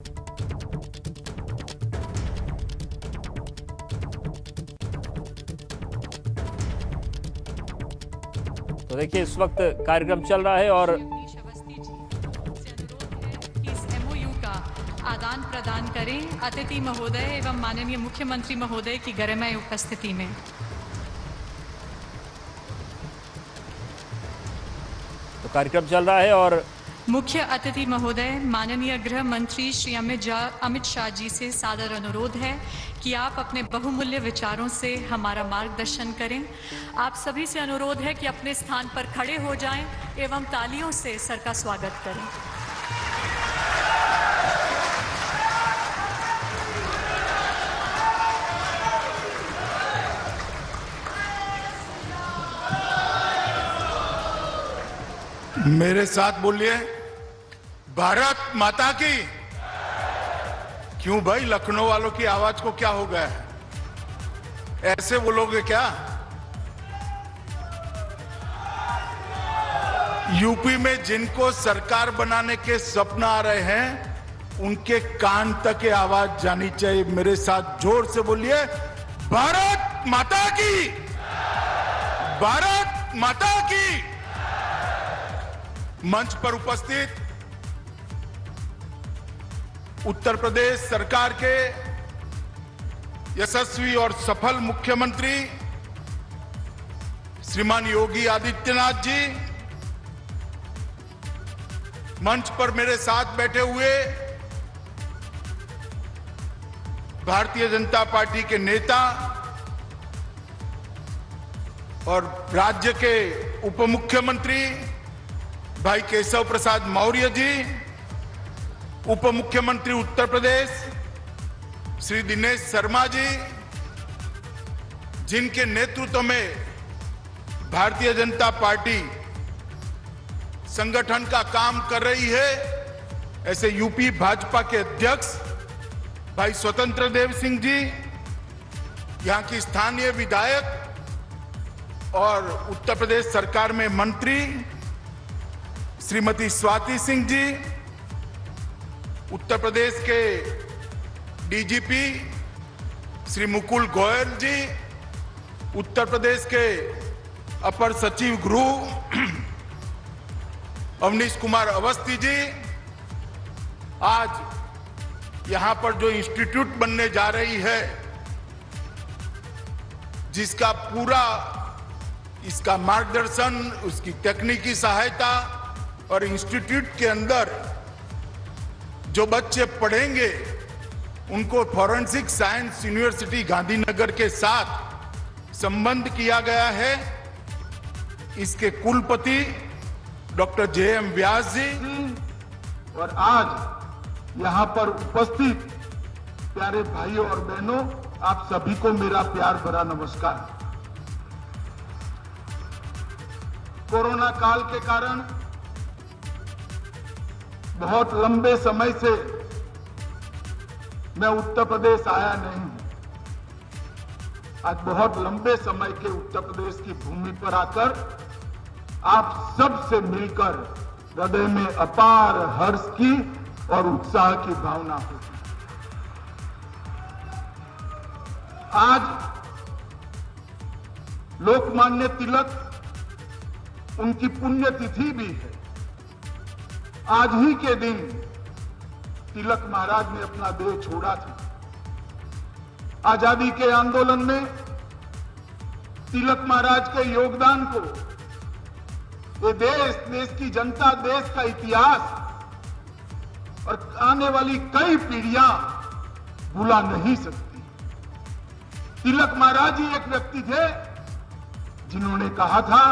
तो देखिए इस वक्त कार्यक्रम चल रहा है और आदान प्रदान करें अतिथि महोदय एवं माननीय मुख्यमंत्री महोदय की गरिमामय उपस्थिति में। तो कार्यक्रम चल रहा है और मुख्य अतिथि महोदय माननीय गृह मंत्री श्री अमित शाह जी से सादर अनुरोध है कि आप अपने बहुमूल्य विचारों से हमारा मार्गदर्शन करें। आप सभी से अनुरोध है कि अपने स्थान पर खड़े हो जाएं एवं तालियों से सर का स्वागत करें। मेरे साथ बोलिए, भारत माता की। क्यों भाई, लखनऊ वालों की आवाज को क्या हो गया है? ऐसे बोलोगे क्या? यूपी में जिनको सरकार बनाने के सपना आ रहे हैं उनके कान तक ये आवाज जानी चाहिए। मेरे साथ जोर से बोलिए, भारत माता की, भारत माता की। मंच पर उपस्थित उत्तर प्रदेश सरकार के यशस्वी और सफल मुख्यमंत्री श्रीमान योगी आदित्यनाथ जी, मंच पर मेरे साथ बैठे हुए भारतीय जनता पार्टी के नेता और राज्य के उप मुख्यमंत्री भाई केशव प्रसाद मौर्य जी, उप मुख्यमंत्री उत्तर प्रदेश श्री दिनेश शर्मा जी, जिनके नेतृत्व में भारतीय जनता पार्टी संगठन का काम कर रही है, ऐसे यूपी भाजपा के अध्यक्ष भाई स्वतंत्र देव सिंह जी, यहां की स्थानीय विधायक और उत्तर प्रदेश सरकार में मंत्री श्रीमती स्वाति सिंह जी, उत्तर प्रदेश के डीजीपी श्री मुकुल गोयल जी, उत्तर प्रदेश के अपर सचिव गृह अवनीश कुमार अवस्थी जी, आज यहां पर जो इंस्टीट्यूट बनने जा रही है, जिसका पूरा इसका मार्गदर्शन, उसकी तकनीकी सहायता और इंस्टीट्यूट के अंदर जो बच्चे पढ़ेंगे उनको फॉरेंसिक साइंस यूनिवर्सिटी गांधीनगर के साथ संबंध किया गया है। इसके कुलपति डॉक्टर जे.एम. व्यास जी और आज यहां पर उपस्थित प्यारे भाइयों और बहनों, आप सभी को मेरा प्यार भरा नमस्कार। कोरोना काल के कारण बहुत लंबे समय से मैं उत्तर प्रदेश आया नहीं हूं। आज बहुत लंबे समय के उत्तर प्रदेश की भूमि पर आकर आप सब से मिलकर हृदय में अपार हर्ष की और उत्साह की भावना होती। आज लोकमान्य तिलक, उनकी पुण्यतिथि भी है। आज ही के दिन तिलक महाराज ने अपना देह छोड़ा था। आजादी के आंदोलन में तिलक महाराज के योगदान को ये देश की जनता, देश का इतिहास और आने वाली कई पीढ़ियां भुला नहीं सकती। तिलक महाराज ही एक व्यक्ति थे जिन्होंने कहा था,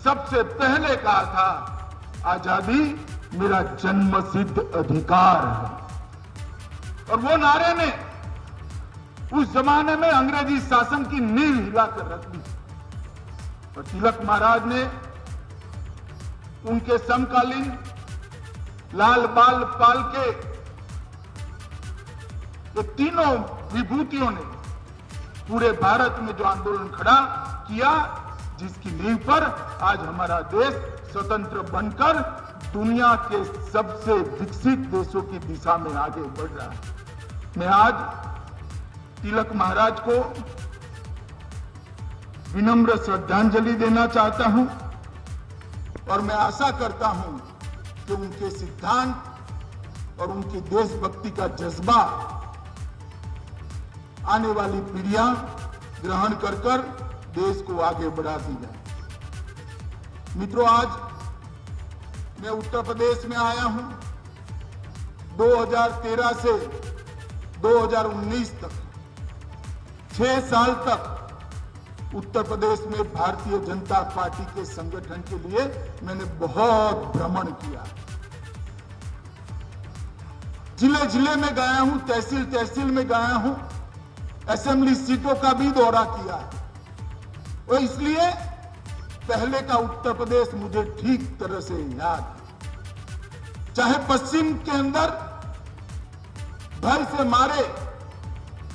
सबसे पहले कहा था, आजादी मेरा जन्मसिद्ध अधिकार है। और वो नारे ने उस जमाने में अंग्रेजी शासन की नींव हिलाकर रख दी। और तिलक महाराज ने उनके समकालीन लाल बाल पाल के ये तीनों विभूतियों ने पूरे भारत में जो आंदोलन खड़ा किया, जिसकी नींव पर आज हमारा देश स्वतंत्र बनकर दुनिया के सबसे विकसित देशों की दिशा में आगे बढ़ रहा है। मैं आज तिलक महाराज को विनम्र श्रद्धांजलि देना चाहता हूं और मैं आशा करता हूं कि उनके सिद्धांत और उनकी देशभक्ति का जज्बा आने वाली पीढ़ियां ग्रहण कर देश को आगे बढ़ाती जाए। मित्रों, आज मैं उत्तर प्रदेश में आया हूं। 2013 से 2019 तक 6 साल तक उत्तर प्रदेश में भारतीय जनता पार्टी के संगठन के लिए मैंने बहुत भ्रमण किया। जिले जिले में गया हूं, तहसील तहसील में गया हूं, असेंबली सीटों का भी दौरा किया है। और इसलिए पहले का उत्तर प्रदेश मुझे ठीक तरह से याद है। चाहे पश्चिम के अंदर भय से मारे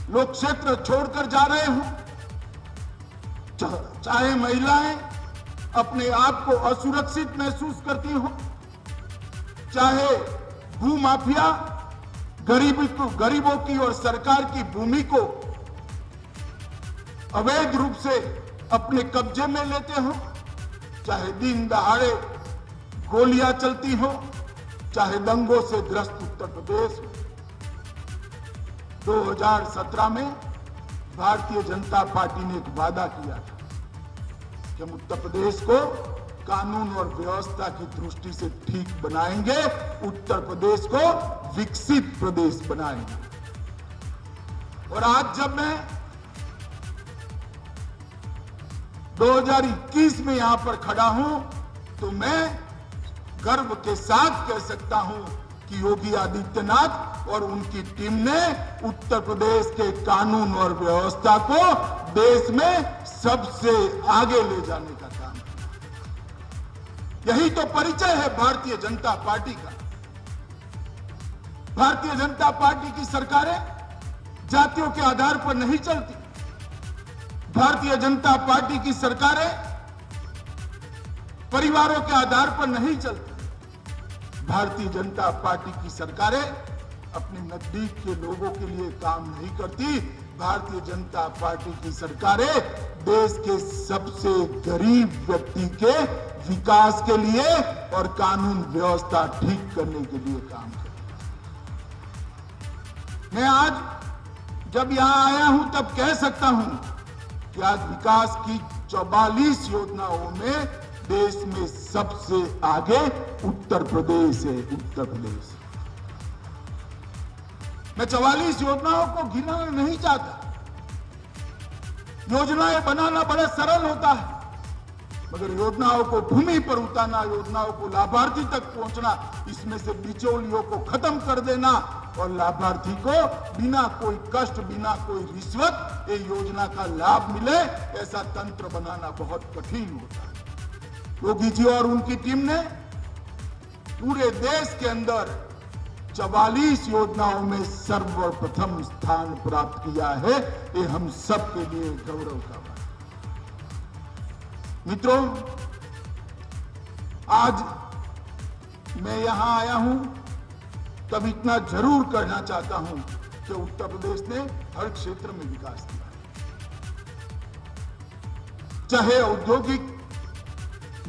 लोग क्षेत्र छोड़कर जा रहे हों, चाहे महिलाएं अपने आप को असुरक्षित महसूस करती हो, चाहे भूमाफिया गरीबों की और सरकार की भूमि को अवैध रूप से अपने कब्जे में लेते हो, चाहे दिन दहाड़े गोलियां चलती हो, चाहे दंगों से ग्रस्त उत्तर प्रदेश हो। 2017 में भारतीय जनता पार्टी ने एक वादा किया था कि हम उत्तर प्रदेश को कानून और व्यवस्था की दृष्टि से ठीक बनाएंगे, उत्तर प्रदेश को विकसित प्रदेश बनाएंगे। और आज जब मैं 2021 में यहां पर खड़ा हूं तो मैं गर्व के साथ कह सकता हूं कि योगी आदित्यनाथ और उनकी टीम ने उत्तर प्रदेश के कानून और व्यवस्था को देश में सबसे आगे ले जाने का काम किया। यही तो परिचय है भारतीय जनता पार्टी का। भारतीय जनता पार्टी की सरकारें जातियों के आधार पर नहीं चलती। भारतीय जनता पार्टी की सरकारें परिवारों के आधार पर नहीं चलती। भारतीय जनता पार्टी की सरकारें अपने नजदीक के लोगों के लिए काम नहीं करती। भारतीय जनता पार्टी की सरकारें देश के सबसे गरीब व्यक्ति के विकास के लिए और कानून व्यवस्था ठीक करने के लिए काम करती। मैं आज जब यहां आया हूं तब कह सकता हूं कि आज विकास की 44 योजनाओं में देश में सबसे आगे उत्तर प्रदेश है। उत्तर प्रदेश। मैं 44 योजनाओं को गिनाना नहीं चाहता। योजनाएं बनाना बड़ा सरल होता है, मगर योजनाओं को भूमि पर उतारना, योजनाओं को लाभार्थी तक पहुंचना, इसमें से बिचौलियों को खत्म कर देना और लाभार्थी को बिना कोई कष्ट, बिना कोई रिश्वत ये योजना का लाभ मिले, ऐसा तंत्र बनाना बहुत कठिन होता है। योगी जी और उनकी टीम ने पूरे देश के अंदर 44 योजनाओं में सर्वप्रथम स्थान प्राप्त किया है। ये हम सब के लिए गौरव का बात है। मित्रों, आज मैं यहां आया हूं तब इतना जरूर कहना चाहता हूं कि उत्तर प्रदेश ने हर क्षेत्र में विकास किया, चाहे औद्योगिक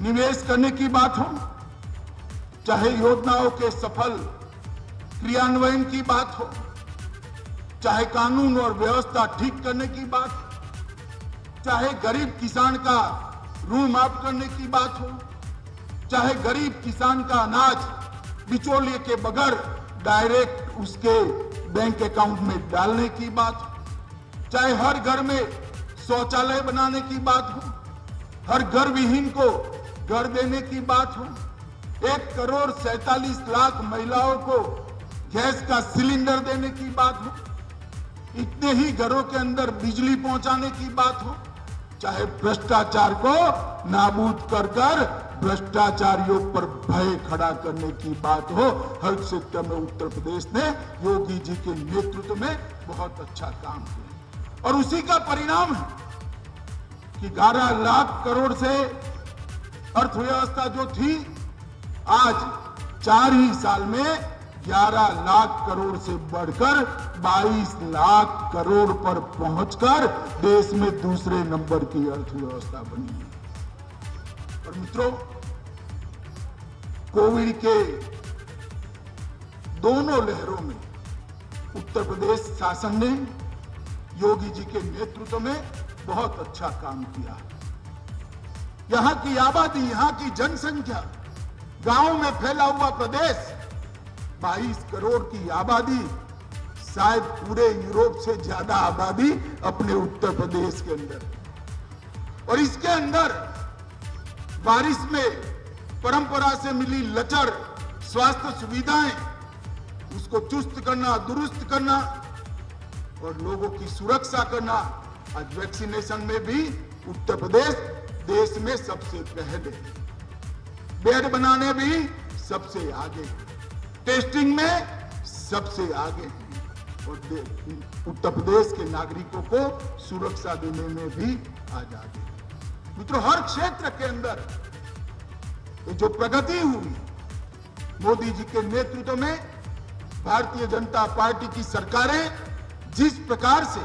निवेश करने की बात हो, चाहे योजनाओं के सफल क्रियान्वयन की बात हो, चाहे कानून और व्यवस्था ठीक करने की बात हो, चाहे गरीब किसान का ऋण माफ करने की बात हो, चाहे गरीब किसान का अनाज बिचौलिए के बगैर डायरेक्ट उसके बैंक अकाउंट में डालने की बात हो, चाहे हर घर में शौचालय बनाने की बात हो, हर घर विहीन को घर देने की बात हो, 1,47,00,000 महिलाओं को गैस का सिलेंडर देने की बात हो, इतने ही घरों के अंदर बिजली पहुंचाने की बात हो, चाहे भ्रष्टाचार को नाबूद कर भ्रष्टाचारियों पर भय खड़ा करने की बात हो, हर क्षेत्र में उत्तर प्रदेश ने योगी जी के नेतृत्व में बहुत अच्छा काम किया। और उसी का परिणाम है कि 11 लाख करोड़ से अर्थव्यवस्था जो थी आज 4 ही साल में 11 लाख करोड़ से बढ़कर 22 लाख करोड़ पर पहुंचकर देश में दूसरे नंबर की अर्थव्यवस्था बनी है। और मित्रों, कोविड के दोनों लहरों में उत्तर प्रदेश शासन ने योगी जी के नेतृत्व में बहुत अच्छा काम किया। यहां की आबादी, यहां की जनसंख्या, गांव में फैला हुआ प्रदेश, 22 करोड़ की आबादी, शायद पूरे यूरोप से ज्यादा आबादी अपने उत्तर प्रदेश के अंदर। और इसके अंदर बारिश में परंपरा से मिली लचर स्वास्थ्य सुविधाएं, उसको चुस्त करना, दुरुस्त करना और लोगों की सुरक्षा करना। आज वैक्सीनेशन में भी उत्तर प्रदेश देश में सबसे पहले, बेड बनाने भी सबसे आगे, टेस्टिंग में सबसे आगे और उत्तर प्रदेश के नागरिकों को सुरक्षा देने में भी आज आगे। मित्रों, हर क्षेत्र के अंदर ये जो प्रगति हुई मोदी जी के नेतृत्व में, भारतीय जनता पार्टी की सरकारें जिस प्रकार से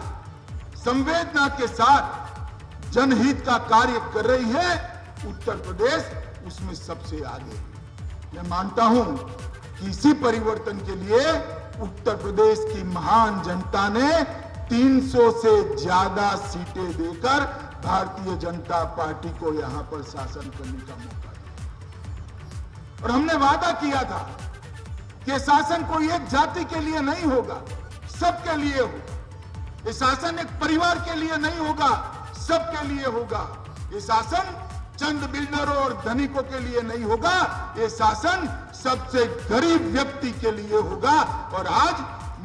संवेदना के साथ जनहित का कार्य कर रही है, उत्तर प्रदेश उसमें सबसे आगे है। मैं मानता हूं कि इसी परिवर्तन के लिए उत्तर प्रदेश की महान जनता ने 300 से ज्यादा सीटें देकर भारतीय जनता पार्टी को यहां पर शासन करने का मौका दिया। और हमने वादा किया था कि शासन कोई एक जाति के लिए नहीं होगा, सबके लिए होगा। ये शासन एक परिवार के लिए नहीं होगा, सबके लिए होगा। ये शासन चंद बिल्डरों और धनिकों के लिए नहीं होगा, ये शासन सबसे गरीब व्यक्ति के लिए होगा। और आज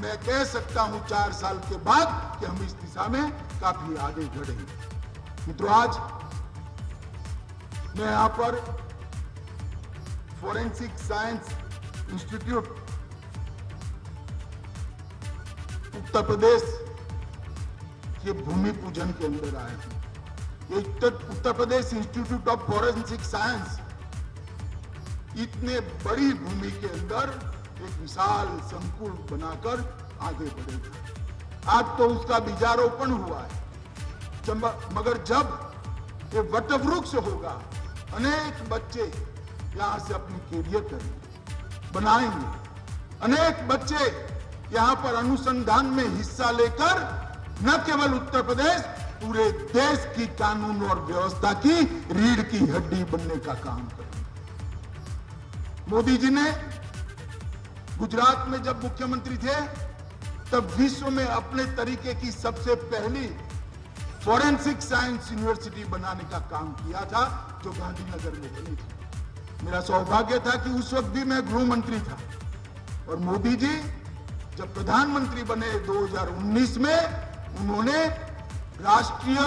मैं कह सकता हूं 4 साल के बाद कि हम इस दिशा में काफी आगे बढ़े। मित्रों, आज मैं यहां पर forensic science institute Uttar Pradesh के भूमि पूजन के अंदर आया हूं। ये Uttar Pradesh institute of forensic science इतने बड़ी भूमि के अंदर एक विशाल संकुल बनाकर आगे बढ़ेगा। आज तो उसका बीजारोपण हुआ है, मगर जब ये वटवृक्ष होगा, अनेक बच्चे यहां से अपनी कैरियर बनाएंगे, अनेक बच्चे यहां पर अनुसंधान में हिस्सा लेकर न केवल उत्तर प्रदेश, पूरे देश की कानून और व्यवस्था की रीढ़ की हड्डी बनने का काम करेंगे। मोदी जी ने गुजरात में जब मुख्यमंत्री थे, तब विश्व में अपने तरीके की सबसे पहली फोरेंसिक साइंस यूनिवर्सिटी बनाने का काम किया था, जो गांधीनगर में बनी थी। मेरा सौभाग्य था कि उस वक्त भी मैं गृह मंत्री था और मोदी जी जब प्रधानमंत्री बने 2019 में, उन्होंने राष्ट्रीय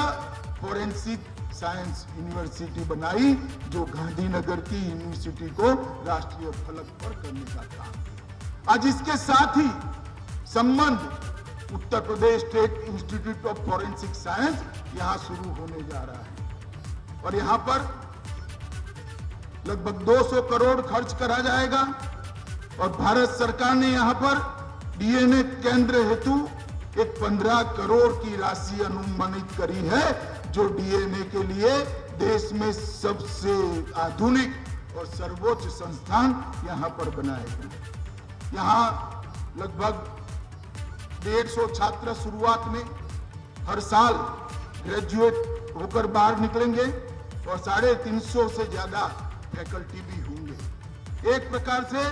फोरेंसिक साइंस यूनिवर्सिटी बनाई, जो गांधीनगर की यूनिवर्सिटी को राष्ट्रीय फलक पर करने का काम किया। आज इसके साथ ही संबंध Uttar Pradesh state institute of forensic science यहां शुरू होने जा रहा है और यहां पर लगभग 200 करोड़ खर्च करा जाएगा और भारत सरकार ने यहां पर डीएनए केंद्र हेतु एक 15 करोड़ की राशि अनुमानित करी है, जो डीएनए के लिए देश में सबसे आधुनिक और सर्वोच्च संस्थान यहां पर बनाएगा। यहां लगभग 150 छात्र शुरुआत में हर साल ग्रेजुएट होकर बाहर निकलेंगे और 350 से ज्यादा फैकल्टी भी होंगे। एक प्रकार से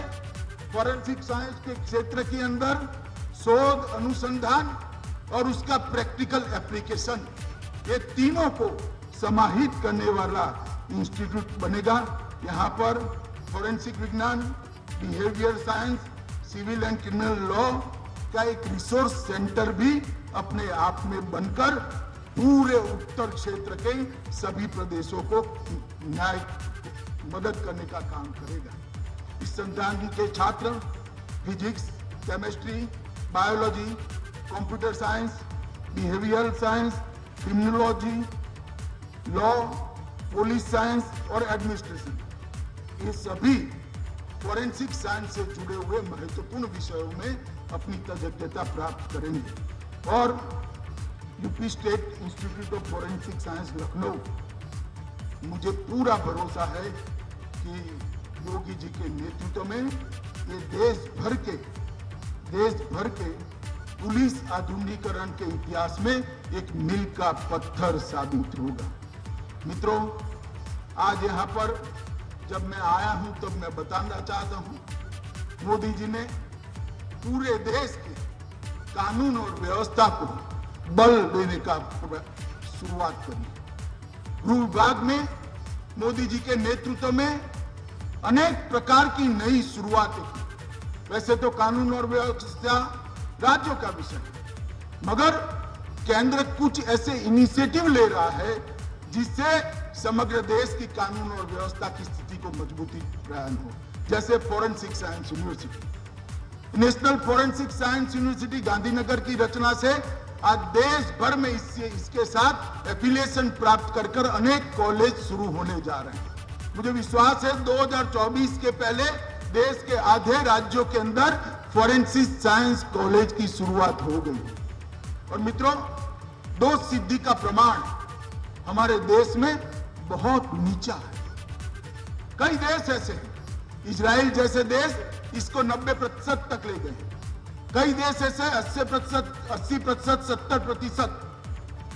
फोरेंसिक साइंस के क्षेत्र के अंदर शोध, अनुसंधान और उसका प्रैक्टिकल एप्लीकेशन, ये तीनों को समाहित करने वाला इंस्टीट्यूट बनेगा। यहाँ पर फोरेंसिक विज्ञान, behaviour science, civil and criminal law का एक रिसोर्स सेंटर भी अपने आप में बनकर पूरे उत्तर क्षेत्र के सभी प्रदेशों को न्याय मदद करने का काम करेगा। इस संस्थान के छात्र physics, chemistry, biology, computer science, behavioural science, criminology, law, police science और एडमिनिस्ट्रेशन, ये सभी फॉरेंसिक साइंस से जुड़े हुए महत्वपूर्ण विषयों में अपनी तज्ञता प्राप्त करेंगे। और UP state institute of forensic science Lucknow, मुझे पूरा भरोसा है कि योगी जी के नेतृत्व में ये देश भर के पुलिस आधुनिकीकरण के इतिहास में एक मील का पत्थर साबित होगा। मित्रों, आज यहाँ पर जब मैं आया हूं तब मैं बताना चाहता हूं, मोदी जी ने पूरे देश के कानून और व्यवस्था को बल देने का शुरुआत करी। गृह विभाग में मोदी जी के नेतृत्व में अनेक प्रकार की नई शुरुआतें की। वैसे तो कानून और व्यवस्था राज्यों का विषय है, मगर केंद्र कुछ ऐसे इनिशिएटिव ले रहा है जिससे समग्र देश की कानून और व्यवस्था की स्थिति को मजबूती प्रदान हो। जैसे forensic science university, national forensic science university Gandhinagar की रचना से आज देश भर में इसके साथ एफिलिएशन प्राप्त कर अनेक कॉलेज शुरू होने जा रहे हैं। मुझे विश्वास है 2024 के पहले देश के आधे राज्यों के अंदर फॉरेंसिक साइंस कॉलेज की शुरुआत हो गई। और मित्रों, दो सिद्धि का प्रमाण हमारे देश में बहुत नीचा है। कई देश ऐसे हैं, इजराइल जैसे देश इसको 90% तक ले गए। कई देश ऐसे 80%, 70%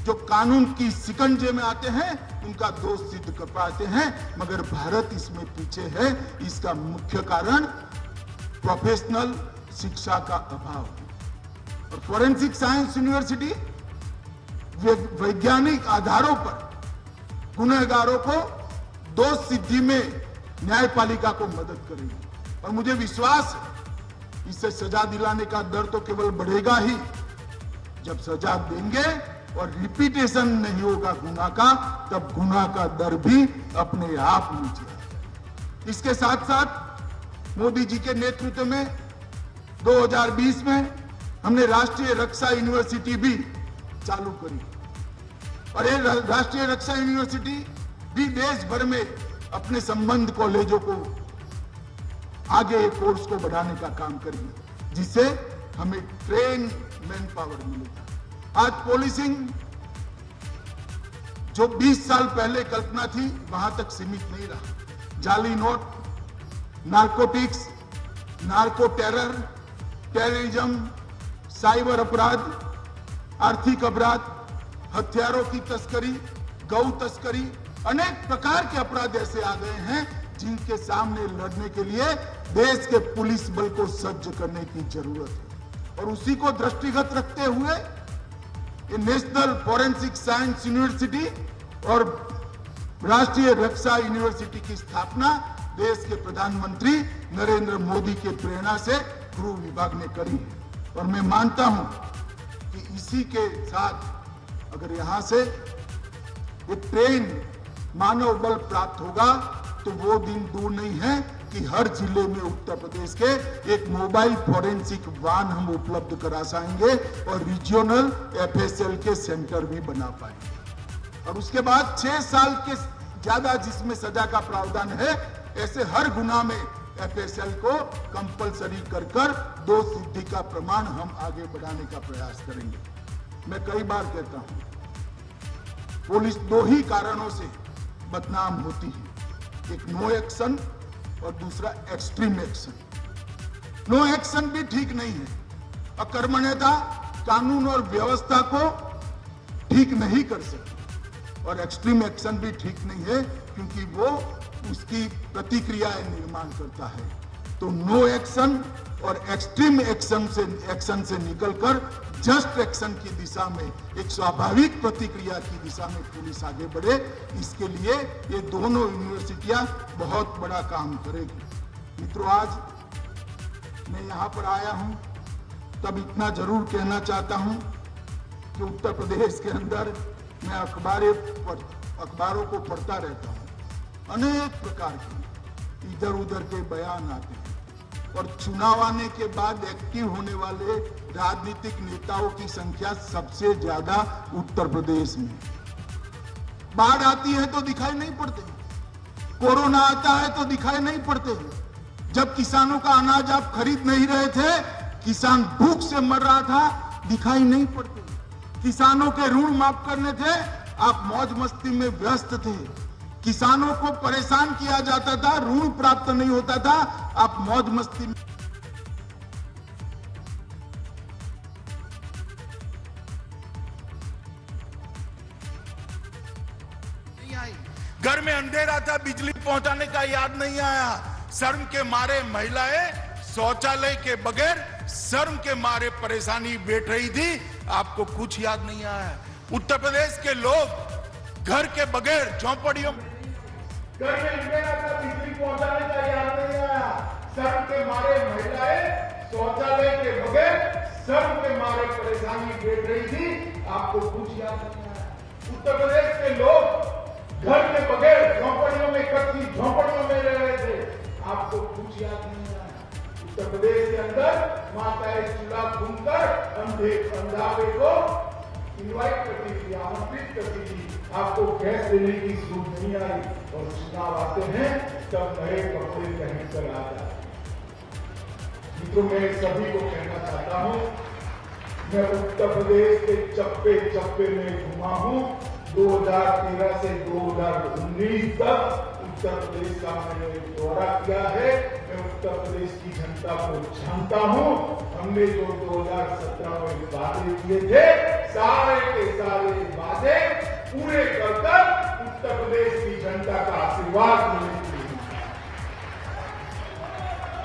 जो कानून की शिकंजे में आते हैं उनका दोष सिद्ध कर पाते हैं, मगर भारत इसमें पीछे है। इसका मुख्य कारण प्रोफेशनल शिक्षा का अभाव है। और फॉरेंसिक साइंस यूनिवर्सिटी वैज्ञानिक आधारों पर गुनहगारों को दोष सिद्धि में न्यायपालिका को मदद करेगी। और मुझे विश्वास है इससे सजा दिलाने का दर तो केवल बढ़ेगा ही। जब सजा देंगे और रिपीटेशन नहीं होगा गुनाह का, तब गुनाह का दर भी अपने आप नीचे आएगा। इसके साथ साथ मोदी जी के नेतृत्व में 2020 में हमने राष्ट्रीय रक्षा यूनिवर्सिटी भी चालू करी। और ये राष्ट्रीय रक्षा यूनिवर्सिटी भी देश भर में अपने संबंध कॉलेजों को आगे कोर्स को बढ़ाने का काम करेगी, जिससे हमें ट्रेन मैन पावर मिलेगा। आज पुलिसिंग जो 20 साल पहले कल्पना थी वहां तक सीमित नहीं रहा। जाली note, narcotics, narco terror, terrorism, cyber अपराध, आर्थिक अपराध, हथियारों की तस्करी, गौ तस्करी, अनेक प्रकार के अपराध ऐसे आ गए हैं जिनके सामने लड़ने के लिए देश के पुलिस बल को सज्ज करने की जरूरत है। और उसी को दृष्टिगत रखते हुए ये नेशनल फॉरेंसिक साइंस यूनिवर्सिटी और राष्ट्रीय रक्षा यूनिवर्सिटी की स्थापना देश के प्रधानमंत्री नरेंद्र मोदी के प्रेरणा से गृह विभाग ने करी है। और मैं मानता हूं कि इसी के साथ अगर यहां से ये ट्रेन मानव बल प्राप्त होगा तो वो दिन दूर नहीं है कि हर जिले में उत्तर प्रदेश के एक मोबाइल फॉरेंसिक वाहन हम उपलब्ध करा पाएंगे और रीजनल एफएसएल के सेंटर भी बना पाएंगे। और उसके बाद 6 साल के ज्यादा जिसमें सजा का प्रावधान है, ऐसे हर गुनाह में एफएसएल को कंपलसरी कर दो सिद्धि का प्रमाण हम आगे बढ़ाने का प्रयास करेंगे। मैं कई बार कहता हूं, पुलिस दो ही कारणों से बदनाम होती है, एक नो एक्शन और दूसरा एक्सट्रीम एक्शन। नो एक्शन भी ठीक नहीं है, अकर्मण्यता कानून और व्यवस्था को ठीक नहीं कर सकती, और एक्सट्रीम एक्शन भी ठीक नहीं है क्योंकि वो उसकी प्रतिक्रियाएं निर्माण करता है। तो नो एक्शन और एक्सट्रीम एक्शन से निकलकर जस्ट एक्शन की दिशा में, एक स्वाभाविक प्रतिक्रिया की दिशा में पुलिस आगे बढ़े, इसके लिए ये दोनों यूनिवर्सिटियां बहुत बड़ा काम करेगी। मित्रों, आज मैं यहाँ पर आया हूँ तब इतना जरूर कहना चाहता हूँ कि उत्तर प्रदेश के अंदर मैं अखबारों को पढ़ता रहता हूँ। अनेक प्रकार के इधर उधर के बयान आते हैं और चुनाव आने के बाद एक्टिव होने वाले राजनीतिक नेताओं की संख्या सबसे ज्यादा उत्तर प्रदेश में। बाढ़ आती है तो दिखाई नहीं पड़ते, कोरोना आता है तो दिखाई नहीं पड़ते, जब किसानों का अनाज आप खरीद नहीं रहे थे, किसान भूख से मर रहा था, दिखाई नहीं पड़ते। किसानों के ऋण माफ करने थे, आप मौज मस्ती में व्यस्त थे। किसानों को परेशान किया जाता था, ऋण प्राप्त नहीं होता था, आप मौज मस्ती में। घर में अंधेरा था, बिजली पहुंचाने का याद नहीं आया। शर्म के मारे महिलाएं शौचालय के बगैर शर्म के मारे परेशानी बैठ रही थी, आपको कुछ याद नहीं आया। उत्तर प्रदेश के लोग घर के बगैर झोंपड़ियों में, घर में अंधेरा था, बिजली पहुंचाने का याद नहीं आया। शर्म के मारे महिलाएं शौचालय के बगैर शर्म के मारे परेशानी बैठ रही थी, आपको कुछ याद नहीं आया। उत्तर प्रदेश के लोग घर के बगैर झोंपड़ियों में, कच्ची झोंपड़ियों में रह रहे थे, आपको कुछ याद नहीं आया। उत्तर प्रदेश के अंदर माताएं चूल्हा घूमकर अंधारे को इनवाइट करती थी, आमंत्रित करती थी, आपको गैस देने की सूझ नहीं आई। और चुनाव आते हैं तब नए कपड़े पहन कर आ जाते। मित्रों, मैं सभी को कहना चाहता हूं, मैं उत्तर प्रदेश के चप्पे चप्पे में घुमा हूं। 2013 से 2019 तक उत्तर प्रदेश का मैंने दौरा किया है। मैं उत्तर प्रदेश की जनता को जानता हूं। हमने जो 2017 में वादे किए थे, सारे के सारे वादे पूरे कर उत्तर प्रदेश की जनता का आशीर्वाद मिलने के लिए।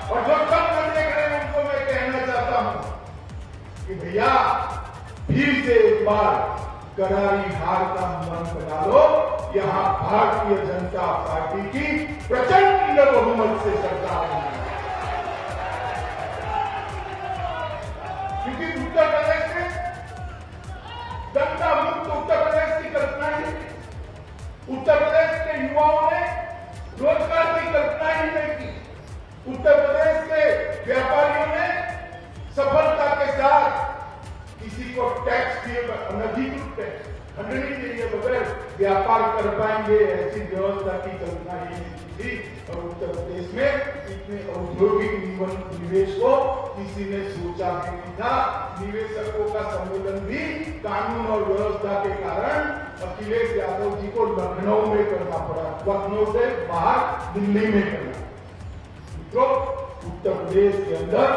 और जो कम करने के लिए उनको मैं कहना चाहता हूं कि भैया, फिर से एक बार करारी हार का मन बना लो। यहां भारतीय जनता पार्टी की प्रचंड बहुमत से सरकार है, क्योंकि उत्तर प्रदेश में दंगा मुक्त उत्तर प्रदेश की कल्पना ही, उत्तर प्रदेश के युवाओं ने रोजगार की कल्पना ही नहीं की। उत्तर प्रदेश के व्यापारियों ने सफलता के साथ किसी को टैक्स दिए अनधिकृत टैक्स खंडनी के लिए बगैर व्यापार कर पाएंगे, ऐसी व्यवस्था की कल्पना ही नहीं थी। और उत्तर प्रदेश में इतने औद्योगिक निवेश को किसी ने सोचा भी नहीं था। निवेशकों का सम्मेलन भी कानून और व्यवस्था के कारण अखिलेश यादव जी को लखनऊ में करना पड़ा, लखनऊ से बाहर दिल्ली में करना। मित्रों, उत्तर प्रदेश के अंदर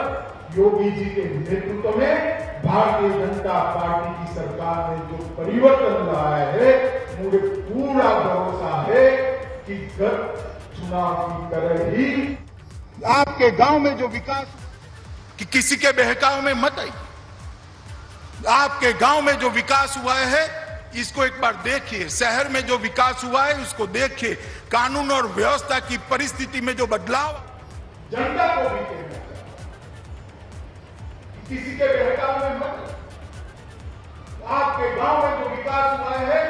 योगी जी के नेतृत्व में भारतीय जनता पार्टी की सरकार ने जो परिवर्तन लाया है, मुझे पूरा भरोसा है कि गत चुनाव की तरह ही आपके गांव में जो विकास, कि किसी के बहकावे में मत आई, आपके गांव में जो विकास हुआ है इसको एक बार देखिए। शहर में जो विकास हुआ है उसको देखिए। कानून और व्यवस्था की परिस्थिति में जो बदलाव, जनता को भी कहना चाहिए, किसी के बहकावे में मत। आपके गांव में जो विकास हुआ है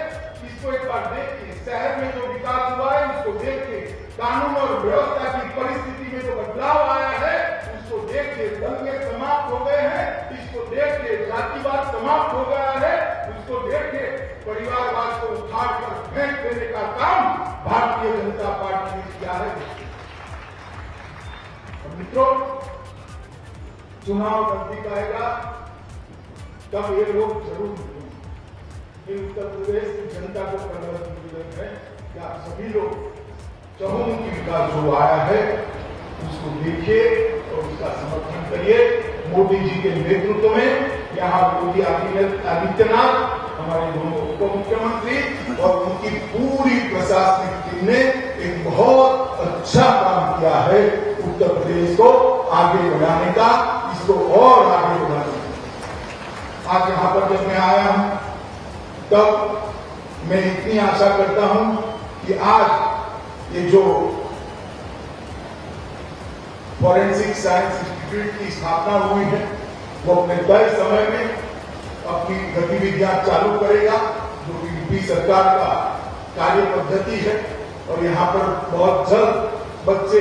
इसको एक बार देखिए। शहर में जो विकास हुआ है उसको देखिए। कानून और व्यवस्था की परिस्थिति में जो बदलाव आया है उसको देखिए। दंगे समाप्त हो गए हैं, इसको देखिए। जातिवाद समाप्त हो गया है, उसको देखिए। परिवारवाद को उखाड़कर फेंक देने का काम भारतीय जनता पार्टी ने किया है। मित्रों, चुनाव नजदीक आएगा तब ये लोग जरूर मिलेंगे। उत्तर प्रदेश की जनता को करना निवेदन है कि आप सभी लोग चहुमुखी विकास जो आया है उसको देखिए और उसका समर्थन करिए। मोदी जी के नेतृत्व में यहाँ योगी आदित्यनाथ, हमारे दोनों उप मुख्यमंत्री और उनकी पूरी प्रशासनिक टीम ने एक बहुत अच्छा काम किया है उत्तर प्रदेश को आगे बढ़ाने का, इसको और आगे बढ़ाने का। आज यहाँ पर जब मैं आया हूं तब मैं इतनी आशा करता हूं कि आज ये जो फॉरेंसिक साइंस इंस्टीट्यूट की स्थापना हुई है वो अपने तय समय में अपनी गतिविधियां चालू करेगा, जो कि यूपी सरकार का कार्य पद्धति है। और यहाँ पर बहुत जल्द बच्चे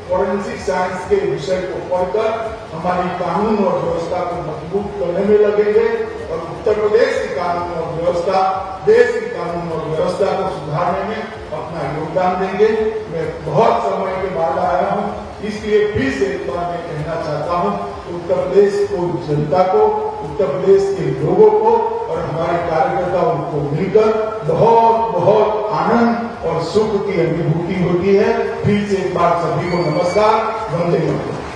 फॉरेंसिक साइंस के विषय को पढ़कर हमारी कानून और व्यवस्था को मजबूत करने में लगेंगे और उत्तर प्रदेश की कानून और व्यवस्था, देश की कानून और व्यवस्था को सुधारने में अपना योगदान देंगे। मैं बहुत समय के बाद आया हूँ, इसलिए फिर से एक बार मैं कहना चाहता हूं, उत्तर प्रदेश को, जनता को, उत्तर प्रदेश के लोगों को और हमारे कार्यकर्ताओं को मिलकर बहुत बहुत आनंद और सुख की अनुभूति होती है। फिर से एक बार सभी को नमस्कार, वंदे मातरम।